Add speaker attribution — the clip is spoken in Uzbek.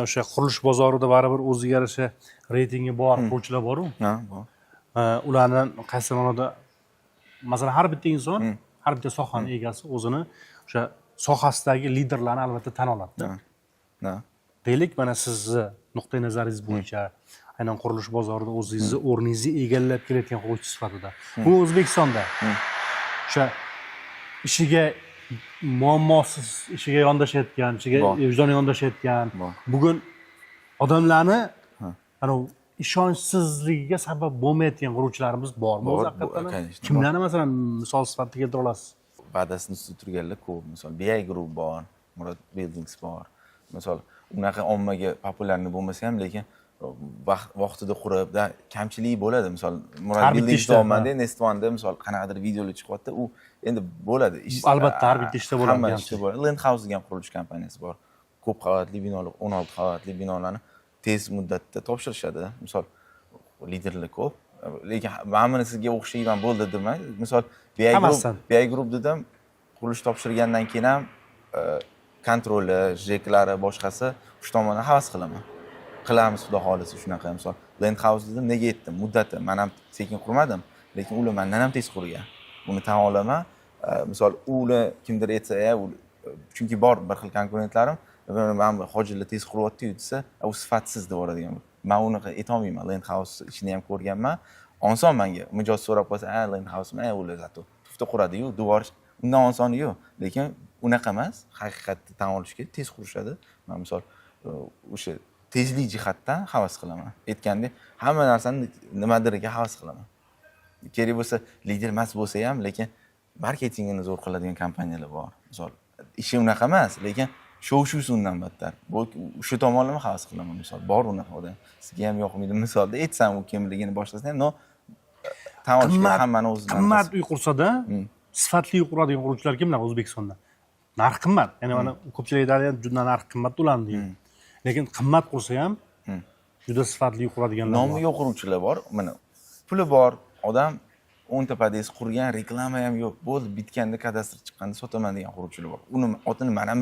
Speaker 1: O'sha qurilish bozorida baribir o'ziga yarasha reytingi bor quruvchilar bor-ku.
Speaker 2: Ha, bor.
Speaker 1: Ulardan qaysi ma'noda masalan har bitta inson, har bitta sohaning egasi o'zini o'sha sohasidagi liderlarni albatta tan oladi.
Speaker 2: Ha.
Speaker 1: Deylik, mana sizni nuqtai nazaringiz bo'yicha aynan qurilish bozorida o'zingizni o'rningizni egallab kelayotgan quruvchi sifatida. Bu O'zbekistonda o'sha ishiga muammosiz ishiga yondashayotgan, ishiga vijdoni yondashayotgan, bugun odamlarni ana ishonchsizligiga sabab bo'lmayotgan quruvchilarimiz bormi? O'zi haqiqatan kimlarni masalan misol sifatida keltira olasiz?
Speaker 2: Va'dasini ustida turganlar ko'p. Misol BI Group bor, Murod Buildings bor. Misol unaqa ommaga populyarni bo'lmasa ham, lekin vaqtida qurib, kamchiligi bo'ladi. Misol Murod Buildings omada, Nestwanda misol qanaqadir videolar chiqyapti, u endi bo'ladi.
Speaker 1: Albatta har bitta ishda bo'ladi.
Speaker 2: Hamma ishda bo'ladi. Land House degan qurilish kompaniyasi bor. Ko'p qavatli binolar, 16 qavatli binolarni tez muddatda topshirishadi. Misol liderlar ko'p. Lekin mana sizga o'xshayman bo'ldi demay. Misol BI Group dedim, qurilish topshirgandan keyin ham kontroli, jeklari, boshqasi shu tomondan havas qilaman. Qilamiz xudo xolisa shunaqa. Misol Land House dedim, nega yetdim? Muddati. Men ham sekin qurmadim, lekin ular mendan ham tez qurgan. Buni tan olaman. Misol ular kimdir aytsa, chunki bor bir xil konkurentlarim, men hojillar tez quryapti-yu desa, u sifatsiz deb o'radigan. Men uni aytolmayman. Land House ishini ham ko'rganman. Oson menga mijoz so'rab qolsa, Land House ular zato tufta quradi-yu, devor undan osoni-yu, lekin unaqa emas. Haqiqatda tan olishga tez qurishadi. Men misol o'sha tezlik jihatdan havas qilaman. Aytgandek, hamma narsani nimadiriga havas qilaman. Kerak bo'lsa lider emas bo'lsa ham, lekin marketingini zo'r qiladigan kompaniyalar bor. Misol ishi unaqa emas, lekin shu undan battar. Bu shu tomonlama havas qilaman. Misol bor unaqa odam. Sizga ham yoqmaydi misolda aytsam u kimligini boshqasini ham, no tan olishga hammani o'zidan.
Speaker 1: Qimmat uy qursa-da, sifatli uy quradigan quruvchilar kimlar O'zbekistonda? Narx qimmat. Ya'ni mana ko'pchilik aytadi, juda narx qimmat ularni deydi. Lekin qimmat qursa ham juda sifatli quradiganlar bor.
Speaker 2: Nomi yo'q quruvchilar bor. Mana puli bor odam 10 ta podez qurgan, reklama ham yo'q. Bo'ldi, bitganda kadastr chiqqanda sotaman degan quruvchilar bor. Uni otini men ham